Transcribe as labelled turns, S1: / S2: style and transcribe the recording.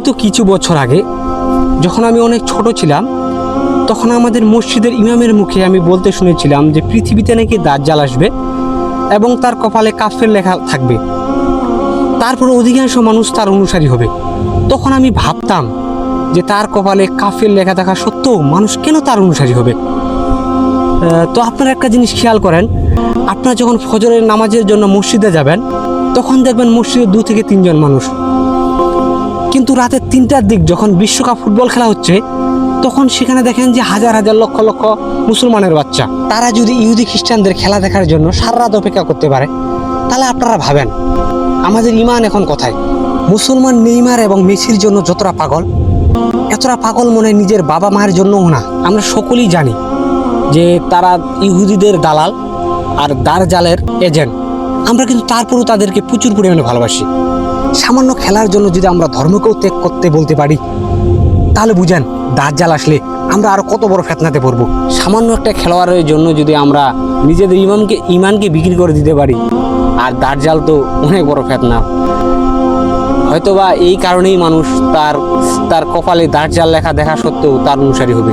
S1: তো কিছু বছর আগে যখন আমি অনেক ছোট ছিলাম, তখন আমাদের মসজিদের ইমামের মুখে আমি বলতে শুনেছিলাম যে পৃথিবীতে নাকি দাজ্জাল আসবে এবং তার কপালে কাফের লেখা থাকবে, তারপরে অধিকাংশ মানুষ তার অনুসারী হবে। তখন আমি ভাবতাম যে তার কপালে কাফের লেখা থাকা সত্ত্বেও মানুষ কেন তার অনুসারী হবে। তো আপনারা একটা জিনিস খেয়াল করেন, আপনারা যখন ফজরের নামাজের জন্য মসজিদে যাবেন তখন দেখবেন মসজিদে 2 থেকে 3 জন মানুষ, কিন্তু রাতে 3টার দিক যখন বিশ্বকাপ ফুটবল খেলা হচ্ছে তখন সেখানে দেখেন যে হাজার হাজার লক্ষ লক্ষ মুসলমানের বাচ্চা। তারা যদি ইহুদি খ্রিস্টানদের খেলা দেখার জন্য সারা রাত অপেক্ষা করতে পারে, তাহলে আপনারা ভাবেন আমাদের ইমান এখন কোথায়। মুসলমান নেইমার এবং মেসির জন্য যতটা পাগল, এতটা পাগল মনে হয় নিজের বাবা মায়ের জন্যও না। আমরা সকলেই জানি যে তারা ইহুদিদের দালাল আর দাজ্জালের এজেন্ট। আমরা কিন্তু তারপরেও তাদেরকে প্রচুর পরিমাণে ভালোবাসি। সামান্য খেলার জন্য যদি আমরা ধর্মকেও ত্যাগ করতে বলতে পারি, তাহলে বুঝেন দাজ্জাল আসলে আমরা আরো কত বড় ফেতনাতে পড়বো। সামান্য একটা খেলোয়াড়ের জন্য যদি আমরা নিজেদের ইমানকে বিক্রি করে দিতে পারি, আর দাজ্জাল তো অনেক বড় ফেতনা। হয়তোবা এই কারণেই মানুষ তার কপালে দাজ্জাল লেখা দেখা সত্ত্বেও তার অনুসারী হবে।